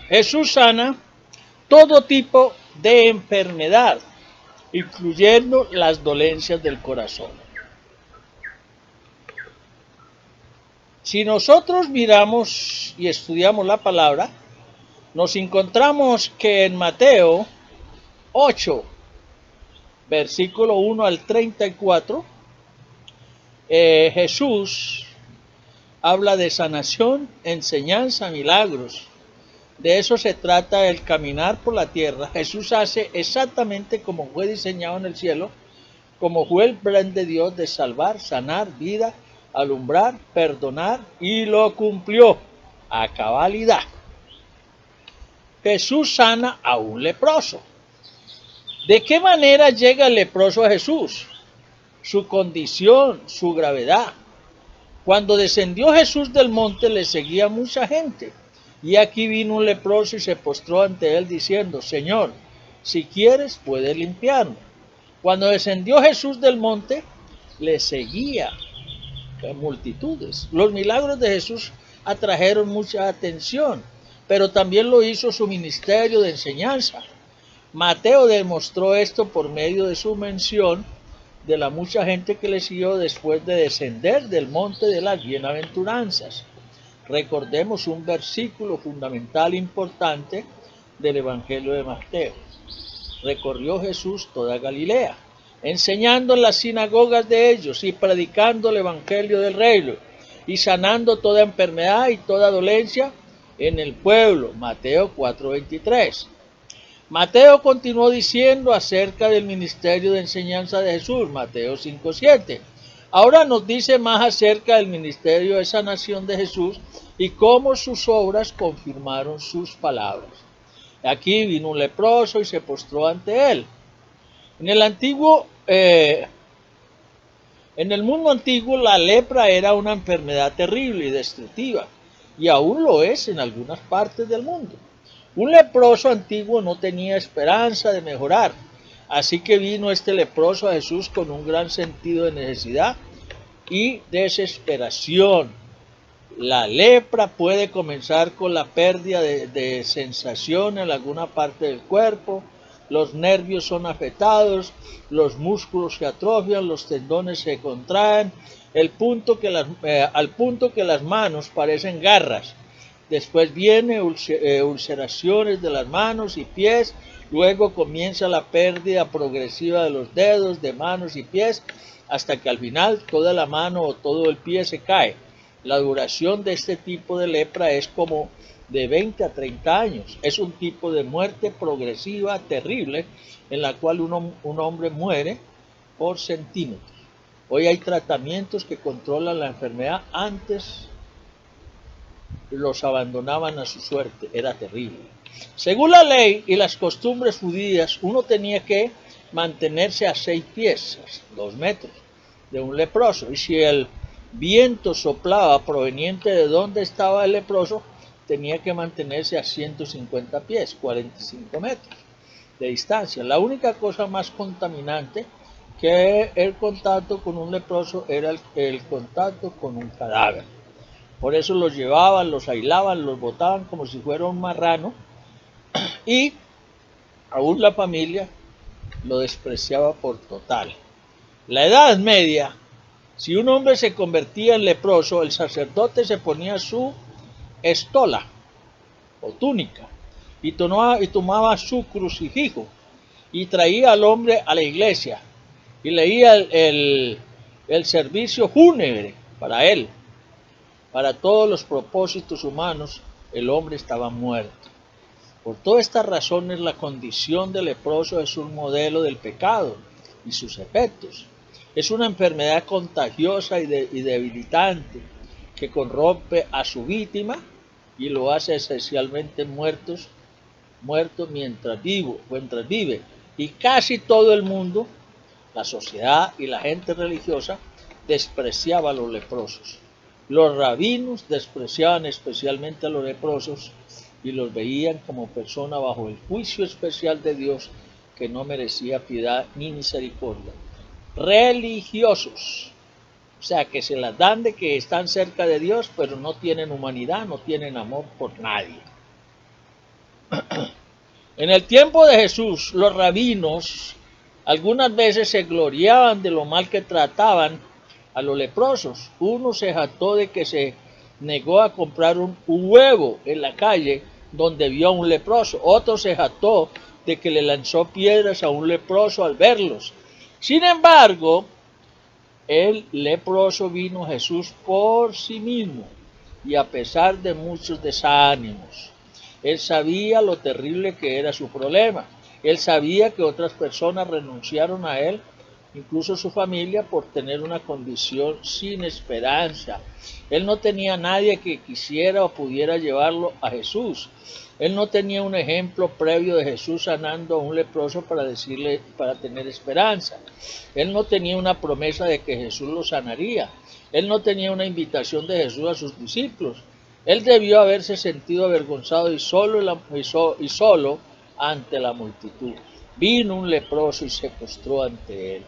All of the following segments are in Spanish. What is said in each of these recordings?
Jesús sana todo tipo de enfermedad, incluyendo las dolencias del corazón. Si nosotros miramos y estudiamos la palabra, nos encontramos que en Mateo 8, versículo 1 al 34, Jesús habla de sanación, enseñanza, milagros. De eso se trata el caminar por la tierra. Jesús hace exactamente como fue diseñado en el cielo, como fue el plan de Dios de salvar, sanar, vida, alumbrar, perdonar, y lo cumplió a cabalidad. Jesús sana a un leproso. ¿De qué manera llega el leproso a Jesús? Su condición, su gravedad. Cuando descendió Jesús del monte le seguía mucha gente. Y aquí vino un leproso y se postró ante él diciendo, Señor, si quieres puedes limpiarme. Cuando descendió Jesús del monte le seguía multitudes. Los milagros de Jesús atrajeron mucha atención, pero también lo hizo su ministerio de enseñanza. Mateo demostró esto por medio de su mención de la mucha gente que le siguió después de descender del monte de las bienaventuranzas. Recordemos un versículo fundamental importante del Evangelio de Mateo. Recorrió Jesús toda Galilea, enseñando en las sinagogas de ellos y predicando el Evangelio del reino y sanando toda enfermedad y toda dolencia en el pueblo. Mateo 4:23. Mateo continuó diciendo acerca del ministerio de enseñanza de Jesús, Mateo 5:7. Ahora nos dice más acerca del ministerio de sanación de Jesús y cómo sus obras confirmaron sus palabras. Aquí vino un leproso y se postró ante él. En el mundo antiguo, la lepra era una enfermedad terrible y destructiva, y aún lo es en algunas partes del mundo. Un leproso antiguo no tenía esperanza de mejorar, así que vino este leproso a Jesús con un gran sentido de necesidad y desesperación. La lepra puede comenzar con la pérdida de sensación en alguna parte del cuerpo, los nervios son afectados, los músculos se atrofian, los tendones se contraen, al punto que las manos parecen garras. Después viene ulceraciones de las manos y pies, luego comienza la pérdida progresiva de los dedos, de manos y pies, hasta que al final toda la mano o todo el pie se cae. La duración de este tipo de lepra es como de 20 a 30 años. Es un tipo de muerte progresiva terrible en la cual un hombre muere por centímetros. Hoy hay tratamientos que controlan la enfermedad. Antes los abandonaban a su suerte. Era terrible. Según la ley y las costumbres judías, uno tenía que mantenerse a 6 pies, 2 metros, de un leproso. Y si el viento soplaba proveniente de donde estaba el leproso, tenía que mantenerse a 150 pies, 45 metros de distancia. La única cosa más contaminante que el contacto con un leproso era el contacto con un cadáver. Por eso los llevaban, los aislaban, los botaban como si fuera un marrano, y aún la familia lo despreciaba por total. La Edad Media, si un hombre se convertía en leproso, el sacerdote se ponía su estola o túnica y tomaba su crucifijo y traía al hombre a la iglesia y leía el servicio fúnebre para él. Para todos los propósitos humanos, el hombre estaba muerto. Por todas estas razones, la condición del leproso es un modelo del pecado y sus efectos. Es una enfermedad contagiosa y debilitante que corrompe a su víctima y lo hace esencialmente muerto mientras vive. Y casi todo el mundo, la sociedad y la gente religiosa, despreciaba a los leprosos. Los rabinos despreciaban especialmente a los leprosos y los veían como personas bajo el juicio especial de Dios que no merecía piedad ni misericordia. Religiosos, o sea, que se las dan de que están cerca de Dios, pero no tienen humanidad, no tienen amor por nadie. En el tiempo de Jesús, los rabinos algunas veces se gloriaban de lo mal que trataban a los leprosos. Uno se jactó de que se negó a comprar un huevo en la calle donde vio a un leproso. Otro se jactó de que le lanzó piedras a un leproso al verlos. Sin embargo, el leproso vino a Jesús por sí mismo y a pesar de muchos desánimos. Él sabía lo terrible que era su problema. Él sabía que otras personas renunciaron a él, incluso su familia, por tener una condición sin esperanza. Él no tenía nadie que quisiera o pudiera llevarlo a Jesús. Él no tenía un ejemplo previo de Jesús sanando a un leproso para tener esperanza. Él no tenía una promesa de que Jesús lo sanaría. Él no tenía una invitación de Jesús a sus discípulos. Él debió haberse sentido avergonzado y solo ante la multitud. Vino un leproso y se postró ante él.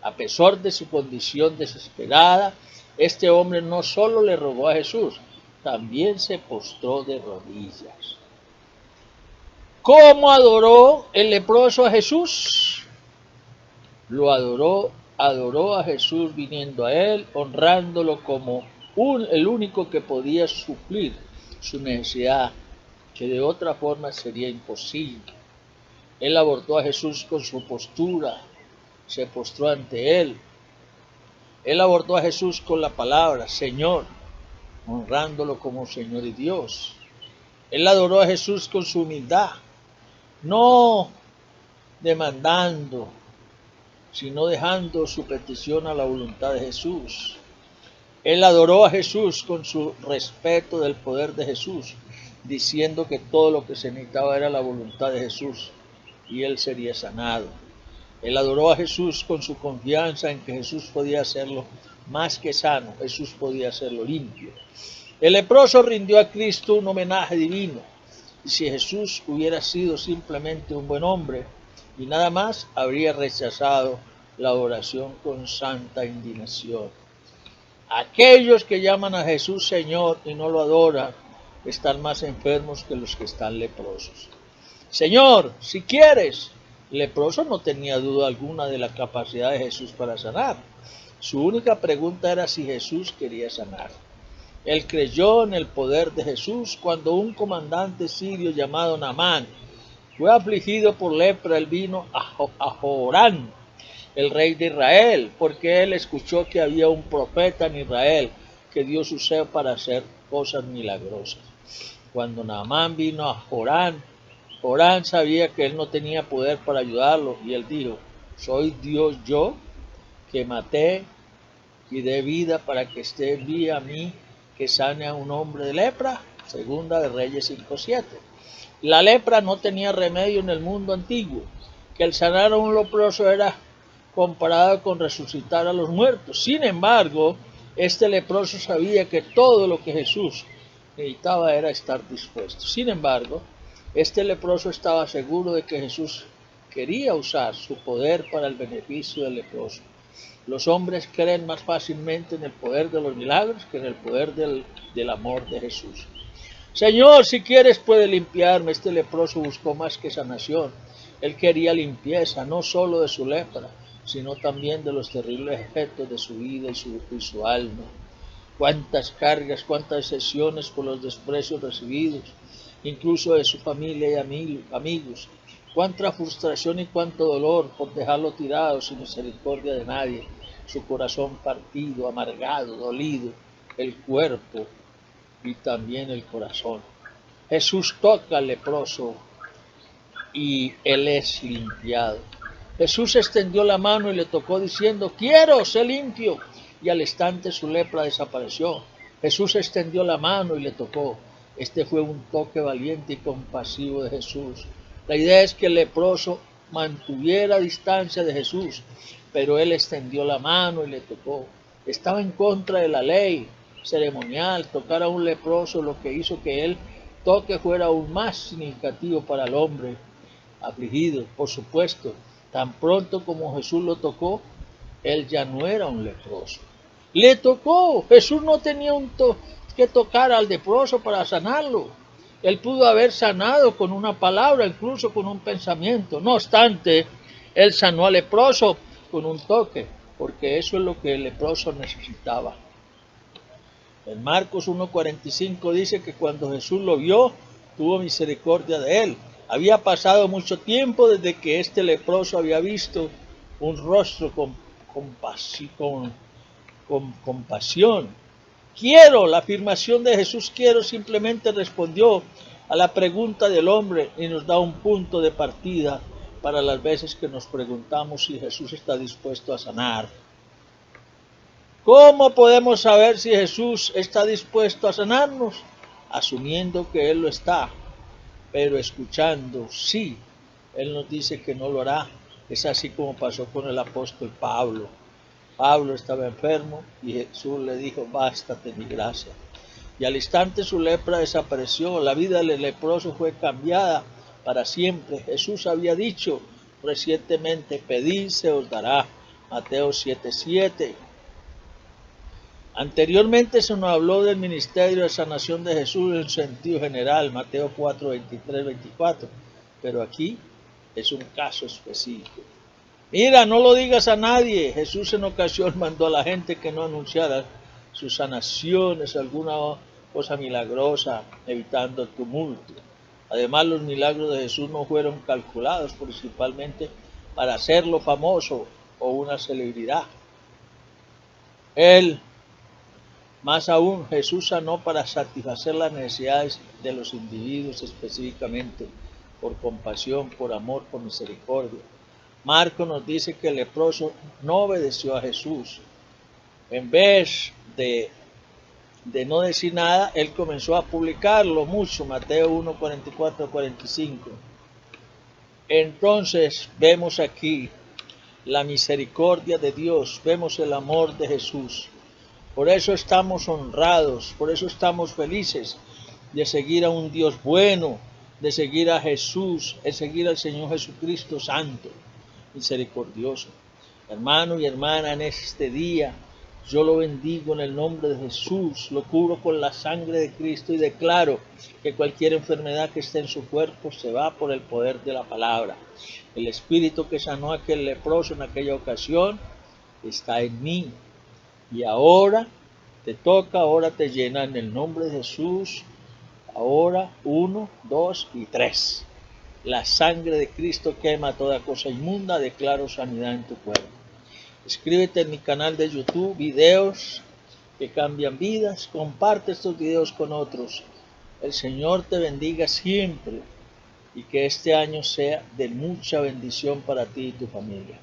A pesar de su condición desesperada, este hombre no solo le rogó a Jesús, también se postró de rodillas. ¿Cómo adoró el leproso a Jesús? Adoró a Jesús viniendo a él, honrándolo como el único que podía suplir su necesidad, que de otra forma sería imposible. Él abordó a Jesús con su postura, se postró ante él. Él abordó a Jesús con la palabra Señor, honrándolo como Señor y Dios. Él adoró a Jesús con su humildad, no demandando, sino dejando su petición a la voluntad de Jesús. Él adoró a Jesús con su respeto del poder de Jesús, diciendo que todo lo que se necesitaba era la voluntad de Jesús y él sería sanado. Él adoró a Jesús con su confianza en que Jesús podía hacerlo más que sano, Jesús podía hacerlo limpio. El leproso rindió a Cristo un homenaje divino, y si Jesús hubiera sido simplemente un buen hombre y nada más, habría rechazado la oración con santa indignación. Aquellos que llaman a Jesús Señor y no lo adoran, están más enfermos que los que están leprosos. Señor, si quieres. El leproso no tenía duda alguna de la capacidad de Jesús para sanar. Su única pregunta era si Jesús quería sanar. Él creyó en el poder de Jesús cuando un comandante sirio llamado Naamán fue afligido por lepra. Él vino a Joram, el rey de Israel, porque él escuchó que había un profeta en Israel que Dios usó para hacer cosas milagrosas. Cuando Naamán vino a Joram sabía que él no tenía poder para ayudarlo y él dijo, ¿soy Dios yo que maté y dé vida para que esté envíe a mí que sane a un hombre de lepra? Segunda de Reyes 5:7. La lepra no tenía remedio en el mundo antiguo. Que el sanar a un leproso era comparado con resucitar a los muertos. Sin embargo, este leproso sabía que todo lo que Jesús necesitaba era estar dispuesto. Sin embargo, este leproso estaba seguro de que Jesús quería usar su poder para el beneficio del leproso. Los hombres creen más fácilmente en el poder de los milagros que en el poder del amor de Jesús. Señor, si quieres puede limpiarme. Este leproso buscó más que sanación. Él quería limpieza, no solo de su lepra, sino también de los terribles efectos de su vida y su alma. Cuántas cargas, cuántas decepciones por los desprecios recibidos, incluso de su familia y amigos. Cuánta frustración y cuánto dolor por dejarlo tirado sin misericordia de nadie. Su corazón partido, amargado, dolido, el cuerpo y también el corazón. Jesús toca al leproso y él es limpiado. Jesús extendió la mano y le tocó diciendo, quiero, sé limpio. Y al instante su lepra desapareció. Jesús extendió la mano y le tocó. Este fue un toque valiente y compasivo de Jesús. La idea es que el leproso mantuviera distancia de Jesús, pero él extendió la mano y le tocó. Estaba en contra de la ley ceremonial tocar a un leproso, lo que hizo que el toque fuera aún más significativo para el hombre afligido. Por supuesto, tan pronto como Jesús lo tocó, él ya no era un leproso. Le tocó. Jesús no tenía que tocar al leproso para sanarlo. Él pudo haber sanado con una palabra, incluso con un pensamiento. No obstante, él sanó al leproso con un toque, porque eso es lo que el leproso necesitaba. En Marcos 1:45 dice que cuando Jesús lo vio, tuvo misericordia de él. Había pasado mucho tiempo desde que este leproso había visto un rostro con compasión. Quiero, la afirmación de Jesús quiero simplemente respondió a la pregunta del hombre y nos da un punto de partida para las veces que nos preguntamos si Jesús está dispuesto a sanar. ¿Cómo podemos saber si Jesús está dispuesto a sanarnos? Asumiendo que Él lo está, pero escuchando, sí, Él nos dice que no lo hará. Es así como pasó con el apóstol Pablo. Pablo estaba enfermo y Jesús le dijo, bástate mi gracia. Y al instante su lepra desapareció, la vida del leproso fue cambiada para siempre. Jesús había dicho recientemente, pedid se os dará. Mateo 7:7. Anteriormente se nos habló del ministerio de sanación de Jesús en sentido general, Mateo 4:23-24, pero aquí es un caso específico. Mira, no lo digas a nadie. Jesús en ocasión mandó a la gente que no anunciara sus sanaciones, alguna cosa milagrosa, evitando el tumulto. Además, los milagros de Jesús no fueron calculados principalmente para hacerlo famoso o una celebridad. Más aún, Jesús sanó para satisfacer las necesidades de los individuos específicamente, por compasión, por amor, por misericordia. Marcos nos dice que el leproso no obedeció a Jesús. En vez de no decir nada, él comenzó a publicarlo mucho, Mateo 1:44-45. Entonces vemos aquí la misericordia de Dios, vemos el amor de Jesús. Por eso estamos honrados, por eso estamos felices de seguir a un Dios bueno, de seguir a Jesús, de seguir al Señor Jesucristo Santo, misericordioso. Hermano y hermana, en este día yo lo bendigo en el nombre de Jesús, lo cubro con la sangre de Cristo y declaro que cualquier enfermedad que esté en su cuerpo se va por el poder de la palabra. El espíritu que sanó a aquel leproso en aquella ocasión está en mí. Y ahora te toca, ahora te llena en el nombre de Jesús. Ahora 1, 2 y 3. La sangre de Cristo quema toda cosa inmunda, declaro sanidad en tu cuerpo. Escríbete en mi canal de YouTube, videos que cambian vidas. Comparte estos videos con otros. El Señor te bendiga siempre y que este año sea de mucha bendición para ti y tu familia.